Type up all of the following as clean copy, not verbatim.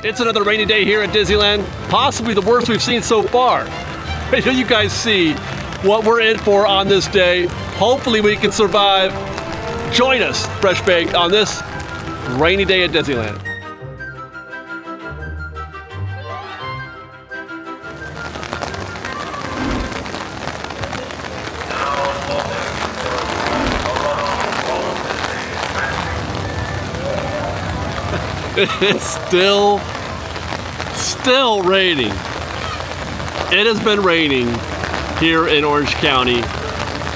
It's another rainy day here at Disneyland, possibly the worst we've seen so far. Wait till you guys see what we're in for on this day. Hopefully we can survive. Join us, Fresh Baked, on this rainy day at Disneyland. It's still raining. It has been raining here in Orange County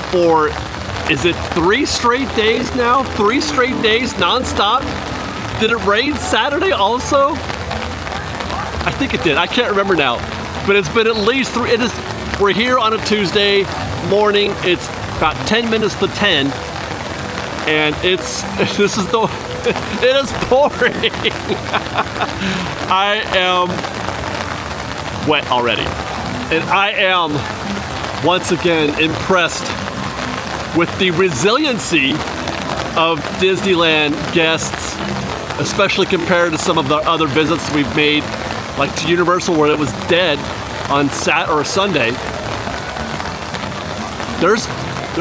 for, is it 3 straight days now? 3 straight days nonstop? Did it rain Saturday also? I think it did. I can't remember now. But it's been at least 3. We're here on a Tuesday morning. It's about 10 minutes to 10. And it is pouring. I am wet already. And I am once again impressed with the resiliency of Disneyland guests, especially compared to some of the other visits we've made, like to Universal where it was dead on Sunday. There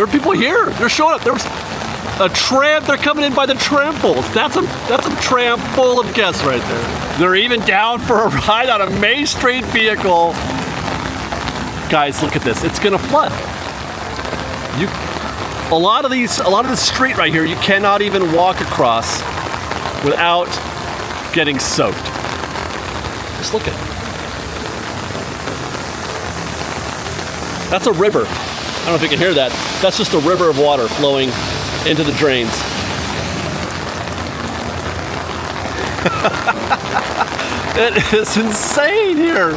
are people here. They're showing up. There's a tram. They're coming in by the trampoles. That's a tram full of guests right there. They're even down for a ride on a Main Street vehicle. Guys, look at this. It's gonna flood. A lot of this street right here, you cannot even walk across without getting soaked. Just look at it. That's a river. I don't know if you can hear that. That's just a river of water flowing into the drains. It is insane here.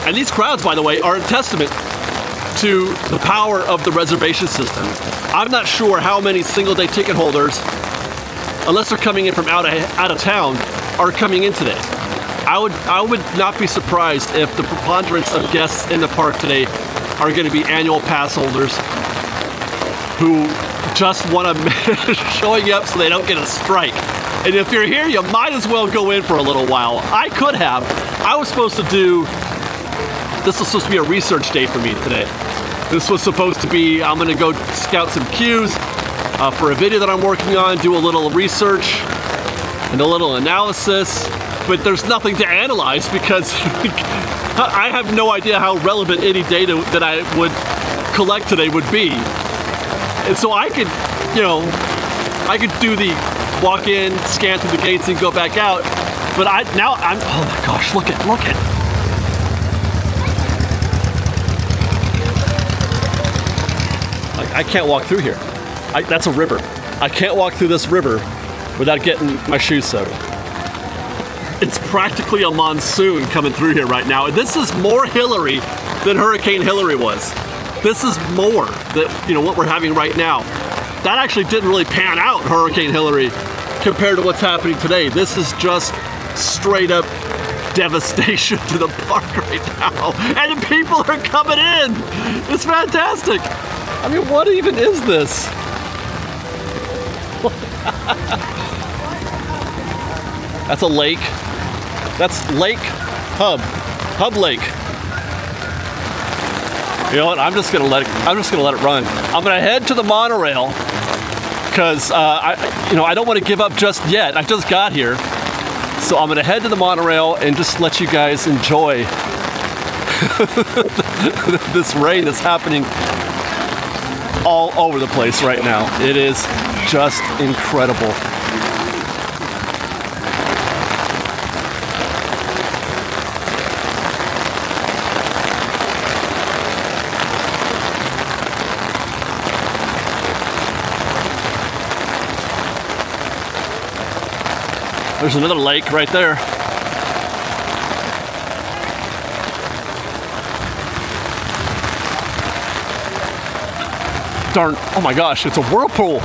And these crowds, by the way, are a testament to the power of the reservation system. I'm not sure how many single-day ticket holders, unless they're coming in from out of town, are coming in today. I would not be surprised if the preponderance of guests in the park today are going to be annual pass holders who just want to showing up so they don't get a strike. And if you're here, you might as well go in for a little while. I could have. This was supposed to be a research day for me today. This was supposed to be, I'm going to go scout some cues for a video that I'm working on, do a little research and a little analysis, but there's nothing to analyze because I have no idea how relevant any data that I would collect today would be. And so I could do the walk in, scan through the gates and go back out, but oh my gosh, look at. I can't walk through here. That's a river. I can't walk through this river without getting my shoes soaked. It's practically a monsoon coming through here right now. This is more Hillary than Hurricane Hillary was. This is more than what we're having right now. That actually didn't really pan out, Hurricane Hillary, compared to what's happening today. This is just straight up devastation to the park right now. And the people are coming in. It's fantastic. I mean, what even is this? That's a lake. That's Lake Hub Lake. You know what? I'm just gonna let it run. I'm gonna head to the monorail because I don't want to give up just yet. I just got here, so I'm gonna head to the monorail and just let you guys enjoy this rain that's happening all over the place right now. It is just incredible. There's another lake right there. Darn, oh my gosh, it's a whirlpool.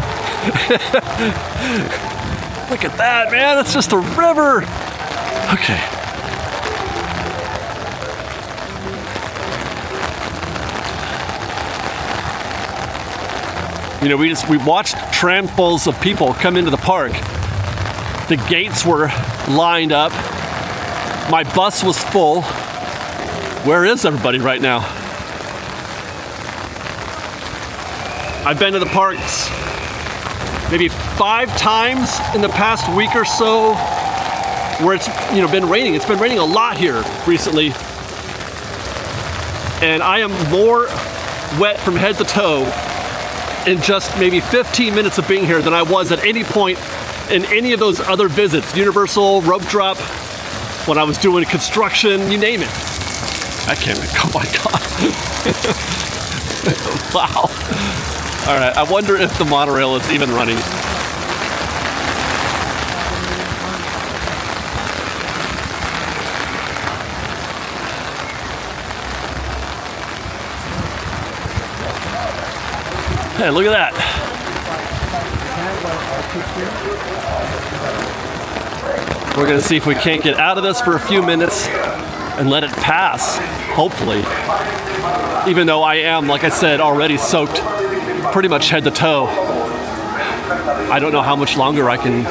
Look at that, man, it's just a river. Okay. We watched tramfuls of people come into the park. The gates were lined up. My bus was full. Where is everybody right now? I've been to the parks maybe 5 times in the past week or so where it's been raining. It's been raining a lot here recently. And I am more wet from head to toe in just maybe 15 minutes of being here than I was at any point in any of those other visits. Universal, rope drop, when I was doing construction, you name it. I can't, oh my God. Wow. All right, I wonder if the monorail is even running. Hey, look at that. We're gonna see if we can't get out of this for a few minutes and let it pass, hopefully. Even though I am, like I said, already soaked pretty much head to toe. I don't know how much longer I can.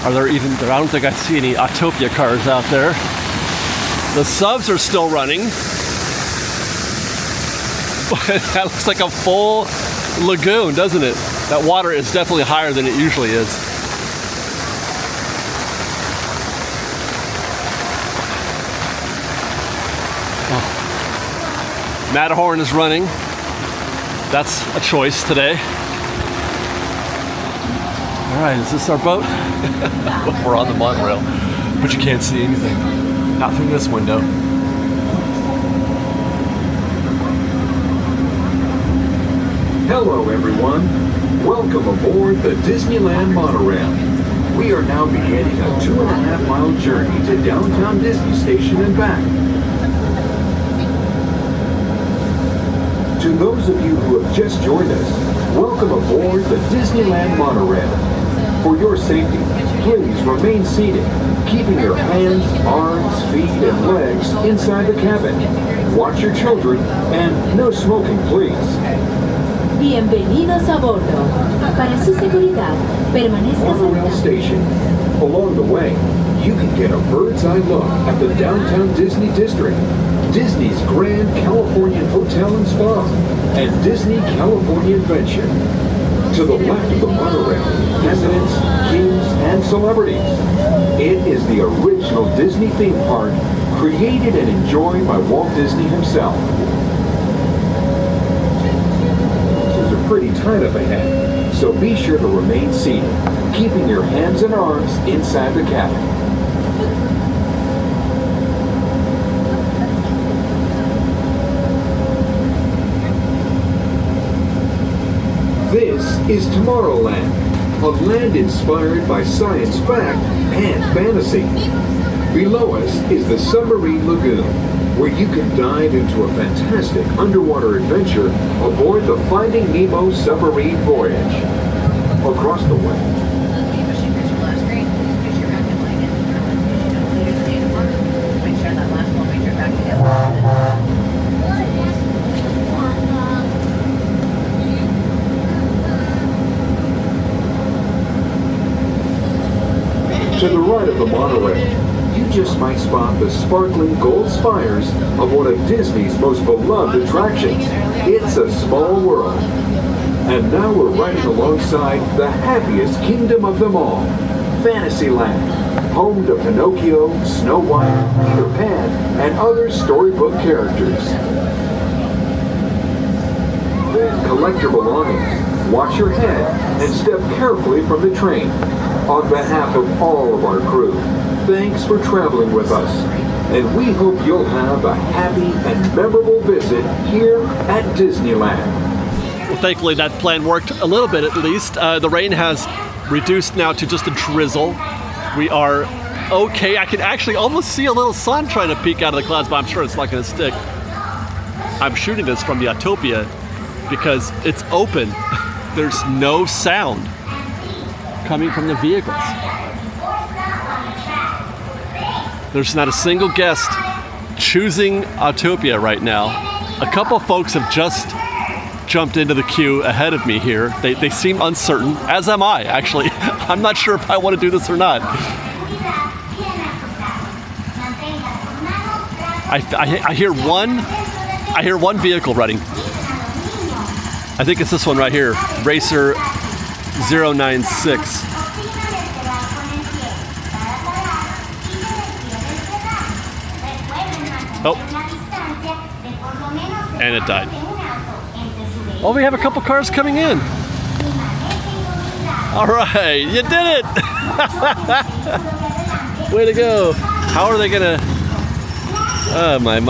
Are there even, I don't think I see any Autopia cars out there. The subs are still running. That looks like a full lagoon, doesn't it? That water is definitely higher than it usually is. Oh. Matterhorn is running. That's a choice today. All right, is this our boat? We're on the monorail, but you can't see anything. Not through this window. Hello everyone, welcome aboard the Disneyland Monorail. We are now beginning a 2.5-mile journey to downtown Disney Station and back. To those of you who have just joined us, welcome aboard the Disneyland Monorail. For your safety, please remain seated, keeping your hands, arms, feet, and legs inside the cabin. Watch your children, and no smoking, please. Bienvenidos a bordo. Para su seguridad, permanezca Monorail sentado. Station. Along the way, you can get a bird's eye look at the downtown Disney District, Disney's Grand Californian Hotel and Spa, and Disney California Adventure. To the left of the monorail, presidents, kings, and celebrities. It is the original Disney theme park, created and enjoyed by Walt Disney himself. Pretty tight up ahead, so be sure to remain seated, keeping your hands and arms inside the cabin. This is Tomorrowland, a land inspired by science fact and fantasy. Below us is the Submarine Lagoon, where you can dive into a fantastic underwater adventure aboard the Finding Nemo submarine voyage. Across the way, to the right of the monorail, you just might spot the sparkling gold spires of one of Disney's most beloved attractions. It's a small world. And now we're riding alongside the happiest kingdom of them all, Fantasyland, home to Pinocchio, Snow White, Peter Pan, and other storybook characters. Then collect your belongings, watch your head, and step carefully from the train. On behalf of all of our crew, thanks for traveling with us, and we hope you'll have a happy and memorable visit here at Disneyland. Well, thankfully that plan worked a little bit at least. The rain has reduced now to just a drizzle. We are okay. I can actually almost see a little sun trying to peek out of the clouds, but I'm sure it's not going to stick. I'm shooting this from the Autopia because it's open. There's no sound coming from the vehicles. There's not a single guest choosing Autopia right now. A couple folks have just jumped into the queue ahead of me here. They seem uncertain, as am I, actually. I'm not sure if I want to do this or not. I hear one vehicle running. I think it's this one right here, Racer 096. Oh, and it died. Oh, we have a couple cars coming in. All right, you did it. Way to go. How are they gonna, oh my.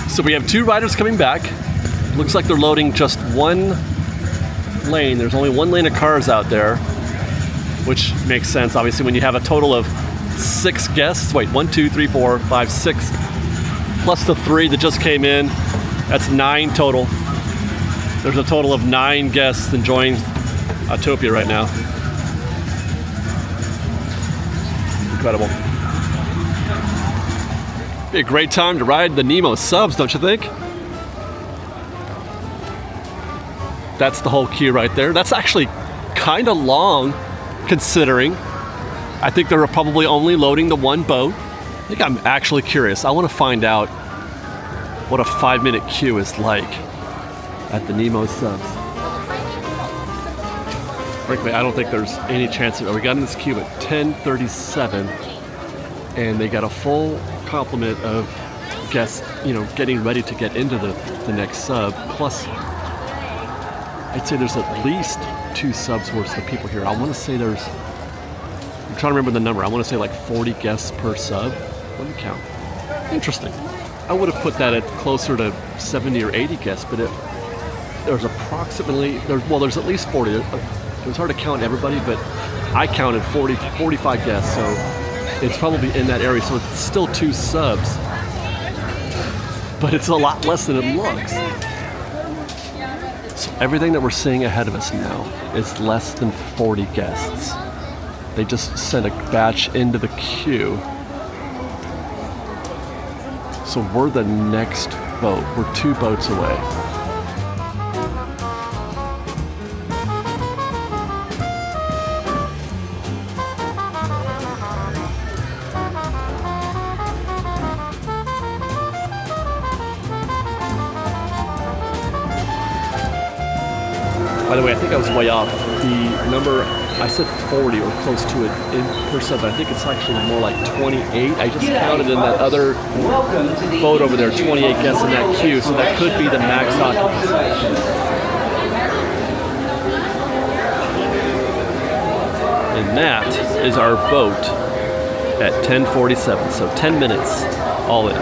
So we have 2 riders coming back. Looks like they're loading just 1 lane. There's only 1 lane of cars out there, which makes sense, obviously, when you have a total of 6 guests. Wait, 1, 2, 3, 4, 5, 6, plus the 3 that just came in. That's 9 total. There's a total of 9 guests enjoying Autopia right now. Incredible. Be a great time to ride the Nemo subs, don't you think? That's the whole queue right there. That's actually kind of long, considering. I think they're probably only loading the 1 boat. I think I'm actually curious. I want to find out what a 5-minute queue is like at the Nemo subs. Frankly, I don't think there's any chance of it. We got in this queue at 10:37, and they got a full complement of guests, getting ready to get into the next sub. Plus, I'd say there's at least 2 subs worth of people here. I want to say I'm trying to remember the number. I want to say like 40 guests per sub. Let me count. Interesting. I would have put that at closer to 70 or 80 guests, but there's approximately, there's at least 40. It was hard to count everybody, but I counted 45 guests, so it's probably in that area. So it's still 2 subs, but it's a lot less than it looks. So everything that we're seeing ahead of us now is less than 40 guests. They just sent a batch into the queue. So we're the next boat. We're 2 boats away. By the way, I think I was way off. The number, I said 40 or close to it per sub, but I think it's actually more like 28. I just counted in that other boat over there, 28 guests in that queue, so that could be the max occupancy. And that is our boat at 10:47, so 10 minutes all in.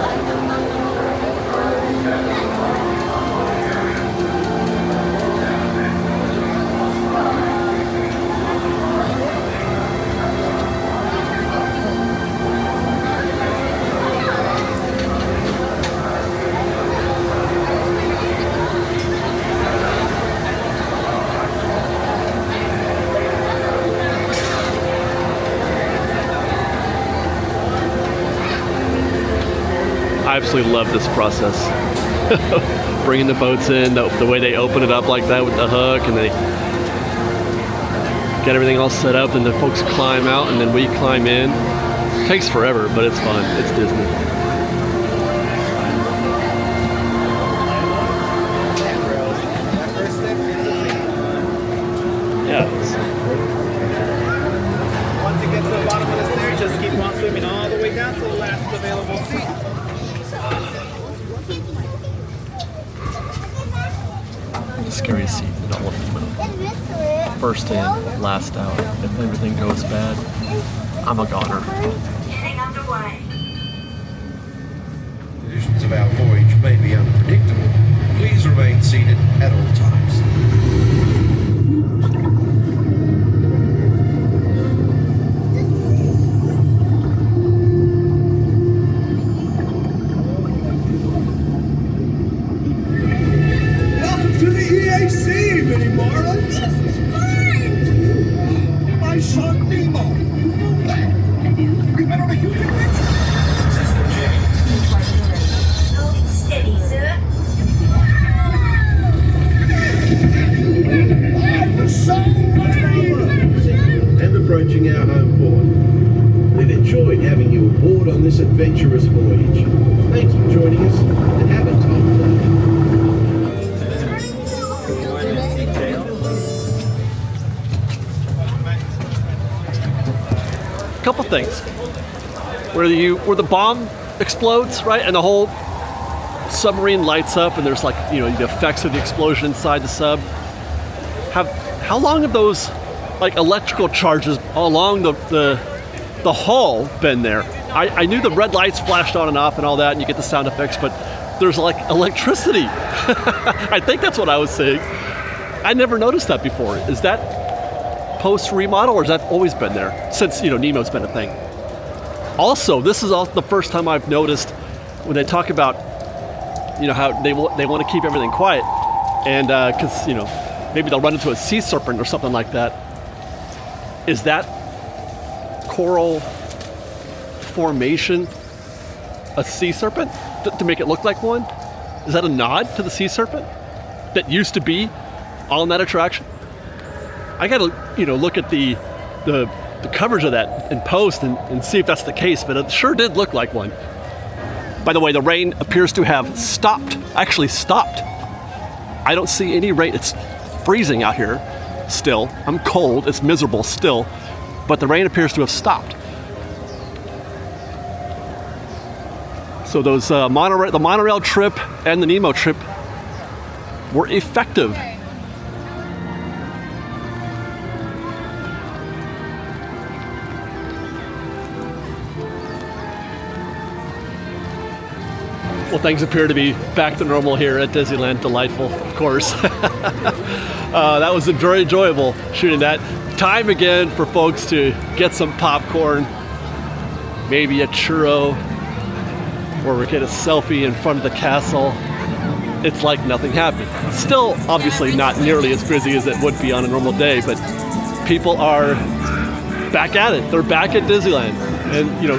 I absolutely love this process. Bringing the boats in, the way they open it up like that with the hook, and they get everything all set up, and the folks climb out, and then we climb in. It takes forever, but it's fun. It's Disney. Yeah. Once it gets to the bottom of the stairs, just keep on swimming all the way down to the last available seat. Scary seat in all of Nemo. First in, last out. If everything goes bad, I'm a goner. Getting underway. Conditions of our voyage may be unpredictable. Please remain seated at all times. approaching our home port. We've enjoyed having you aboard on this adventurous voyage. Thanks for joining us and have a top day. Couple things. Where the bomb explodes, right, and the whole submarine lights up, and there's like, you know, the effects of the explosion inside the sub. How long have those like electrical charges along the hull been there? I knew the red lights flashed on and off and all that, and you get the sound effects, but there's like electricity. I think that's what I was saying. I never noticed that before. Is that post remodel, or has that always been there since, you know, Nemo's been a thing? Also, this is the first time I've noticed when they talk about, you know, how they want to keep everything quiet, and because, you know, maybe they'll run into a sea serpent or something like that. Is that coral formation a sea serpent to make it look like one? Is that a nod to the sea serpent that used to be on that attraction? I gotta, you know, look at the coverage of that in post and see if that's the case, but it sure did look like one. By the way, the rain appears to have stopped, actually stopped. I don't see any rain. It's freezing out here still. I'm cold, it's miserable still, but the rain appears to have stopped. So those the monorail trip and the Nemo trip were effective. Well, things appear to be back to normal here at Disneyland. Delightful, of course. That was very enjoyable shooting that. Time again for folks to get some popcorn, maybe a churro, or get a selfie in front of the castle. It's like nothing happened. Still, obviously not nearly as busy as it would be on a normal day, but people are back at it. They're back at Disneyland. And, you know,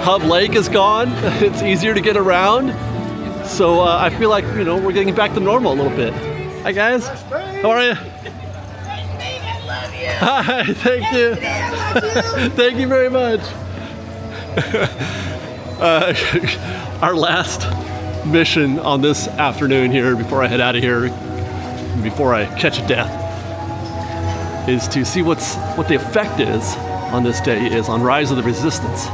Hub Lake is gone. It's easier to get around. So I feel like, you know, we're getting back to normal a little bit. Hi guys, how are you? Hi, thank you. Thank you very much. Our last mission on this afternoon here, before I head out of here, before I catch a death, is to see what the effect is on this day is on Rise of the Resistance.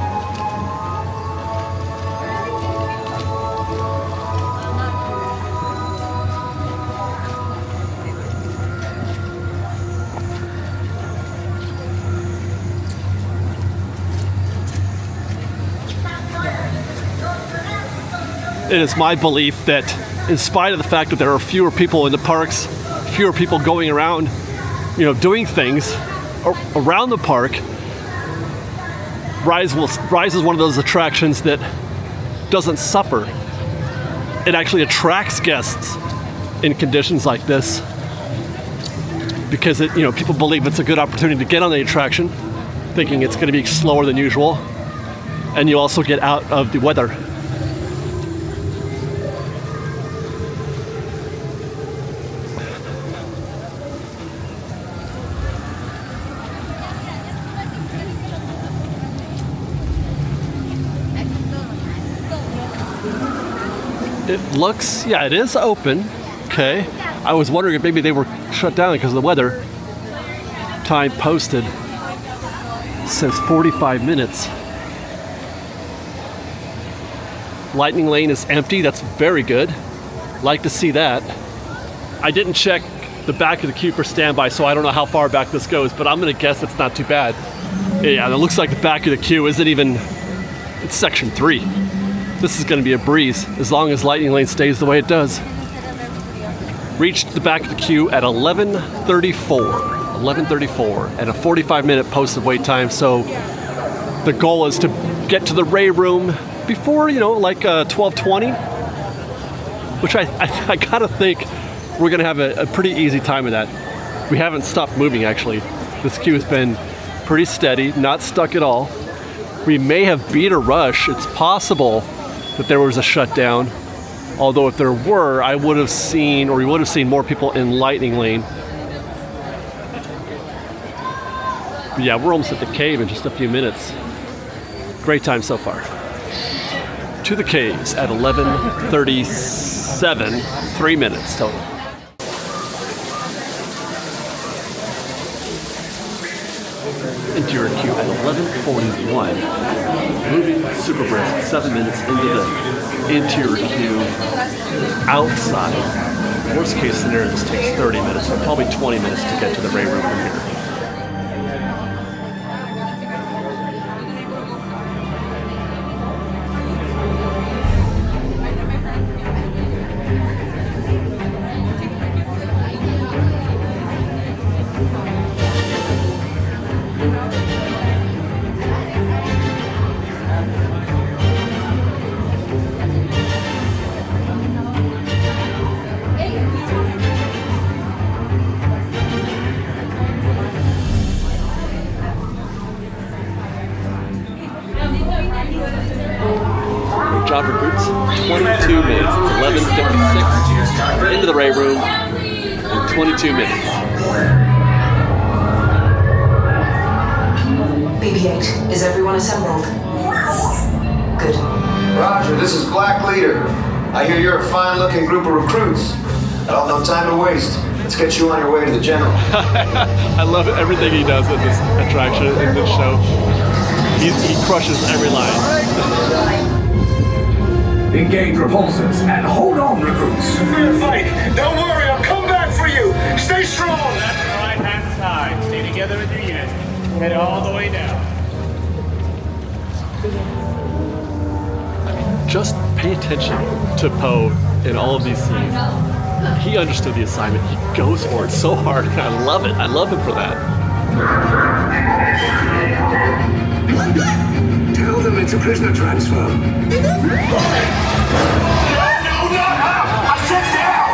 It is my belief that, in spite of the fact that there are fewer people in the parks, fewer people going around, you know, doing things around the park, Rise is one of those attractions that doesn't suffer. It actually attracts guests in conditions like this because it, you know, people believe it's a good opportunity to get on the attraction, thinking it's going to be slower than usual, and you also get out of the weather. It looks, yeah, it is open. Okay. I was wondering if maybe they were shut down because of the weather. Time posted says 45 minutes. Lightning Lane is empty. That's very good. Like to see that. I didn't check the back of the queue for standby, so I don't know how far back this goes, but I'm going to guess it's not too bad. Yeah, it looks like the back of the queue isn't even, it's section 3. This is going to be a breeze as long as Lightning Lane stays the way it does. Reached the back of the queue at 11:34 and a 45-minute posted wait time. So the goal is to get to the Ray Room before, you know, like 12:20, which I gotta think we're gonna have a pretty easy time with that. We haven't stopped moving actually. This queue has been pretty steady, not stuck at all. We may have beat a rush. It's possible that there was a shutdown. Although if there were, I would have seen, or we would have seen more people in Lightning Lane. Yeah, we're almost at the cave in just a few minutes. Great time so far. To the caves at 11:37, 3 minutes total. Interior queue at 11:41. Moving super brisk, 7 minutes into the interior queue. Outside, worst case scenario, this takes 30 minutes, so probably 20 minutes to get to the Ray room from here. Job recruits, 22 minutes. It's 11:56. Into the Ray room in 22 minutes. BB-8, is everyone assembled? Good. Roger, this is Black Leader. I hear you're a fine-looking group of recruits. I don't have time to waste. Let's get you on your way to the general. I love everything he does in this attraction, in this show. He crushes every line. Engage repulsors and hold on, recruits. Fair fight. Don't worry, I'll come back for you. Stay strong. That's the right-hand side. Stay together with your unit. Head all the way down. Just pay attention to Poe in all of these scenes. He understood the assignment. He goes for it so hard. I love it. I love him for that. Tell them it's a prisoner transfer. No, not now! I said down!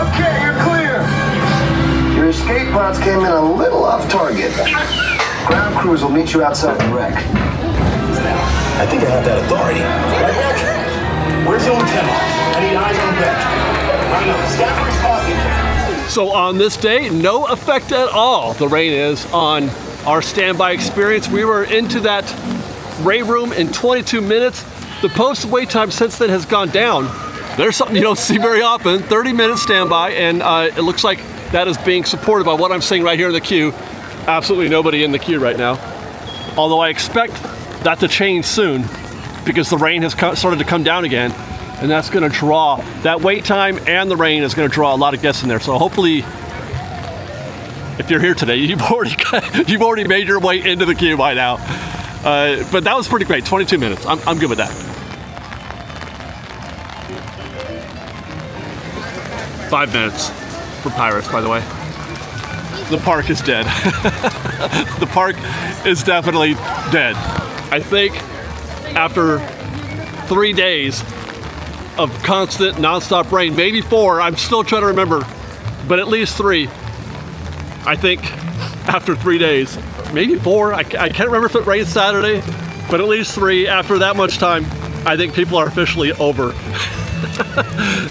Okay, you're clear. Your escape pods came in a little off target. Ground crews will meet you outside the wreck. I think I have that authority. Right, Rick? Where's the lieutenant? I need eyes on deck. I know, Stafford's pocket. So on this day, no effect at all, the rain is, on our standby experience. We were into that Ray room in 22 minutes. The posted wait time since then has gone down. There's something you don't see very often, 30 minutes standby, and it looks like that is being supported by what I'm seeing right here in the queue. Absolutely nobody in the queue right now. Although I expect that to change soon because the rain has started to come down again, and that's going to draw, that wait time and the rain is going to draw a lot of guests in there. So hopefully, if you're here today, you've already made your way into the queue by now. But that was pretty great, 22 minutes. I'm good with that. 5 minutes for Pirates, by the way. The park is dead. The park is definitely dead. I think after 3 days of constant nonstop rain, maybe 4, I'm still trying to remember, but at least 3. I think after 3 days, maybe 4, I can't remember if it rained Saturday, but at least 3 after that much time, I think people are officially over.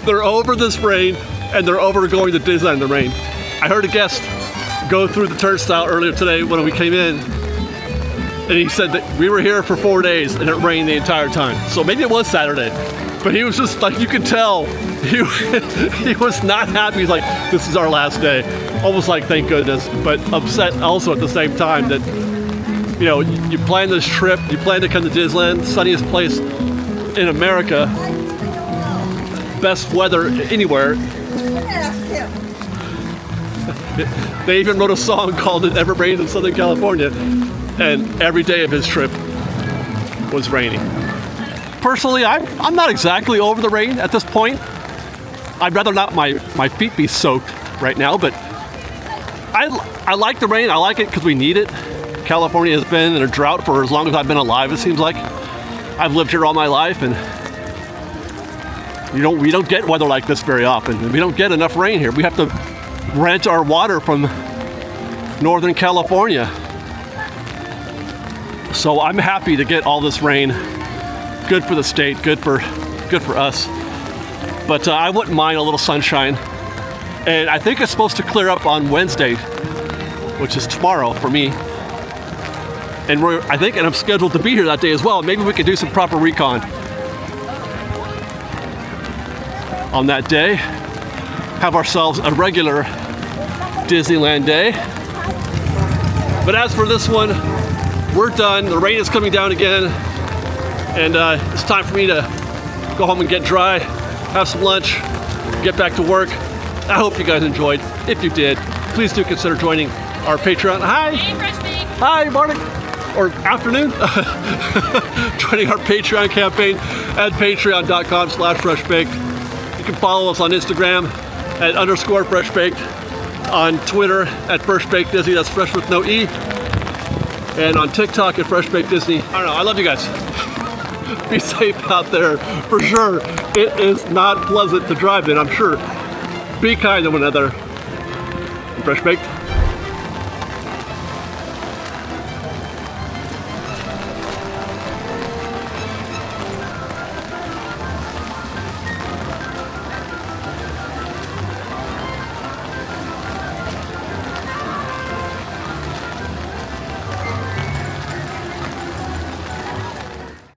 They're over this rain, and they're over going to Disneyland in the rain. I heard a guest go through the turnstile earlier today when we came in, and he said that we were here for 4 days and it rained the entire time. So maybe it was Saturday, but he was just like, you could tell, he was not happy. He's like, this is our last day. Almost like, thank goodness, but upset also at the same time that, you know, you plan this trip, you plan to come to Disneyland, sunniest place in America, best weather anywhere. They even wrote a song called It Never Rains in Southern California, and every day of his trip was raining. Personally, I'm not exactly over the rain at this point. I'd rather not my feet be soaked right now, but I like the rain. I like it because we need it. California has been in a drought for as long as I've been alive, it seems like. I've lived here all my life, and We don't get weather like this very often. We don't get enough rain here. We have to rent our water from Northern California. So I'm happy to get all this rain. Good for the state, good for us. But I wouldn't mind a little sunshine. And I think it's supposed to clear up on Wednesday, which is tomorrow for me. And I'm scheduled to be here that day as well. Maybe we could do some proper recon on that day. Have ourselves a regular Disneyland day. But as for this one, we're done. The rain is coming down again. And it's time for me to go home and get dry, have some lunch, get back to work. I hope you guys enjoyed. If you did, please do consider joining our Patreon. Hi. Hey, Fresh Bake. Hi, morning. Or afternoon. Joining our Patreon campaign at patreon.com/freshbaked. You can follow us on Instagram at _freshbaked, on Twitter at freshbakedisney, that's fresh with no E, and on TikTok at freshbakedisney. I don't know, I love you guys. Be safe out there, for sure. It is not pleasant to drive in, I'm sure. Be kind to one another. Fresh Baked.